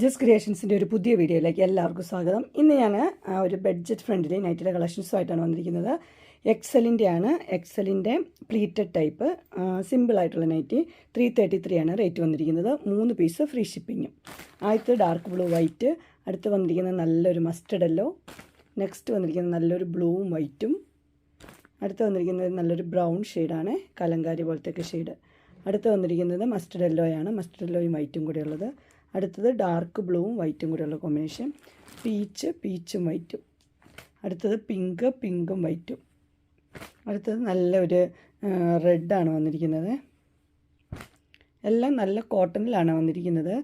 Just ക്രിയേഷൻസിൻ്റെ ഒരു പുതിയ വീഡിയോയിലേക്ക് എല്ലാവർക്കും സ്വാഗതം. ഇന്ന് ഞാൻ ഒരു ബഡ്ജറ്റ് ഫ്രണ്ട്ലി നൈറ്റിയുടെ കളക്ഷൻസുമായിട്ടാണ് വന്നിരിക്കുന്നത്. എക്സലിൻ്റെ പ്ലീറ്റഡ് ടൈപ്പ് സിമ്പിളായിട്ടുള്ള നൈറ്റി 333 ആണ് റേറ്റ് വന്നിരിക്കുന്നത്. 3 പീസ് ഫ്രീ ഷിപ്പിങ്ങും. ആദ്യത്തെ ഡാർക്ക് ബ്ലൂ വൈറ്റ്, അടുത്ത് വന്നിരിക്കുന്നത് നല്ലൊരു മസ്റ്റർഡ് യെല്ലോ, നെക്സ്റ്റ് വന്നിരിക്കുന്നത് നല്ലൊരു ബ്ലൂവും വൈറ്റും, അടുത്ത് വന്നിരിക്കുന്നത് നല്ലൊരു ബ്രൗൺ ഷെയ്ഡാണ്, കലങ്കാരി പോലത്തെയൊക്കെ ഷെയ്ഡ്. അടുത്ത് വന്നിരിക്കുന്നത് മസ്റ്റർഡ് യെല്ലോയാണ്, മസ്റ്റർഡ് യെല്ലോയും വൈറ്റും കൂടെ ഉള്ളത്. അടുത്തത് ഡാർക്ക് ബ്ലൂവും വൈറ്റും കൂടെയുള്ള കോമ്പിനേഷൻ, പീച്ചും വൈറ്റും. അടുത്തത് പിങ്കും വൈറ്റും. അടുത്തത് നല്ലൊരു റെഡാണ് വന്നിരിക്കുന്നത്. എല്ലാം നല്ല കോട്ടണിലാണ് വന്നിരിക്കുന്നത്.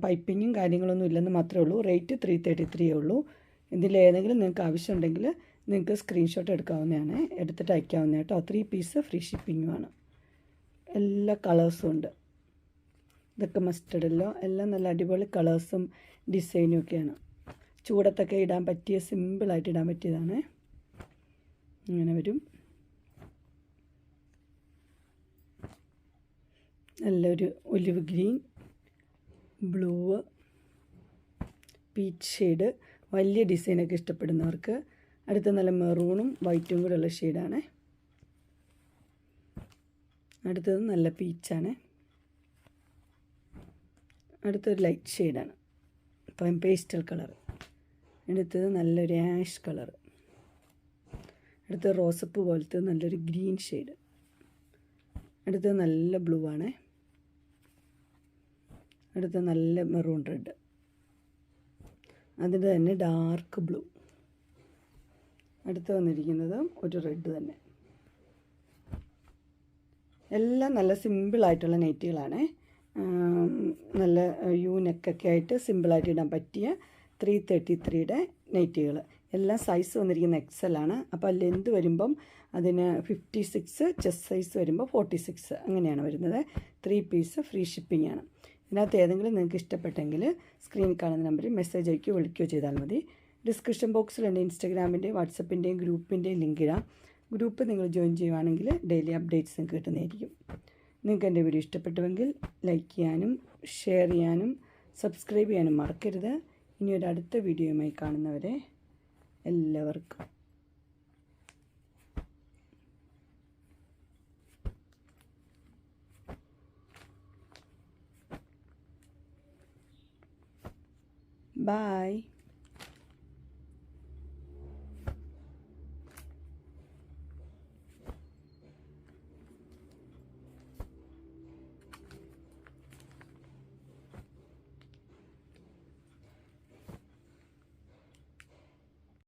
പൈപ്പിങ്ങും കാര്യങ്ങളൊന്നും ഇല്ലെന്ന് മാത്രമേ ഉള്ളൂ. റേറ്റ് 333 ഉള്ളൂ. ഇതിലേതെങ്കിലും നിങ്ങൾക്ക് ആവശ്യമുണ്ടെങ്കിൽ നിങ്ങൾക്ക് സ്ക്രീൻഷോട്ട് എടുക്കാവുന്നതാണ്, എടുത്തിട്ട് അയക്കാവുന്നതാണ് കേട്ടോ. 3 പീസ് ഫ്രീ ഷിപ്പിങ്ങുമാണ്. എല്ലാ കളേഴ്സും ഉണ്ട്. ഇതൊക്കെ മസ്റ്റർഡ് യെല്ലോ, എല്ലാം നല്ല അടിപൊളി കളേഴ്സും ഡിസൈനും ഒക്കെയാണ്. ചൂടത്തൊക്കെ ഇടാൻ പറ്റിയ, സിമ്പിളായിട്ട് ഇടാൻ പറ്റിയതാണ്. ഇങ്ങനെ വരും. നല്ലൊരു olive green, blue, peach shade, വലിയ ഡിസൈനൊക്കെ ഇഷ്ടപ്പെടുന്നവർക്ക്. അടുത്ത നല്ല മെറൂണും വൈറ്റും കൂടെ ഉള്ള ഷെയ്ഡാണ്. അടുത്തത് നല്ല പീച്ചാണ്. അടുത്തൊരു ലൈറ്റ് ഷെയ്ഡാണ്, ഇപ്പം പേസ്റ്റൽ കളർ. അടുത്തത് നല്ലൊരു ആഷ് കളർ. അടുത്തത് റോസപ്പ് പോലത്തെ നല്ലൊരു ഗ്രീൻ ഷെയ്ഡ്. അടുത്തത് നല്ല ബ്ലൂ ആണ്. അടുത്തത് നല്ല മെറൂൺ റെഡ്. അതിൻ്റെ തന്നെ ഡാർക്ക് ബ്ലൂ. അടുത്ത് വന്നിരിക്കുന്നത് ഒരു റെഡ് തന്നെ. എല്ലാം നല്ല സിമ്പിളായിട്ടുള്ള നൈറ്റികളാണ്. നല്ല നെക്കൊക്കെ ആയിട്ട് സിമ്പിളായിട്ട് ഇടാൻ പറ്റിയ 333യുടെ നൈറ്റികൾ. എല്ലാം സൈസ് വന്നിരിക്കുന്ന എക്സലാണ്. അപ്പോൾ ലെന്ത് വരുമ്പം അതിന് 56, ചെസ്റ്റ് സൈസ് വരുമ്പോൾ 46 അങ്ങനെയാണ് വരുന്നത്. 3 പീസ് ഫ്രീ ഷിപ്പിംഗ് ആണ്. ഇതിനകത്ത് ഏതെങ്കിലും നിങ്ങൾക്ക് ഇഷ്ടപ്പെട്ടെങ്കിൽ സ്ക്രീനിൽ കാണുന്ന നമ്പറിൽ മെസ്സേജ് അയക്കുകയോ വിളിക്കുകയോ ചെയ്താൽ മതി. ഡിസ്ക്രിപ്ഷൻ ബോക്സിൽ എൻ്റെ ഇൻസ്റ്റാഗ്രാമിൻ്റെയും വാട്സപ്പിൻ്റെയും ഗ്രൂപ്പിൻ്റെയും ലിങ്ക് ഇടാം. ഗ്രൂപ്പ് നിങ്ങൾ ജോയിൻ ചെയ്യുവാണെങ്കിൽ ഡെയിലി അപ്ഡേറ്റ്സ് നിങ്ങൾക്ക് കിട്ടുന്നതായിരിക്കും. നിങ്ങൾക്ക് എൻ്റെ വീഡിയോ ഇഷ്ടപ്പെട്ടുവെങ്കിൽ ലൈക്ക് ചെയ്യാനും ഷെയർ ചെയ്യാനും സബ്സ്ക്രൈബ് ചെയ്യാനും മറക്കരുത്. ഇനി ഒരു അടുത്ത വീഡിയോയുമായി കാണുന്നവരെ എല്ലാവർക്കും ബൈ.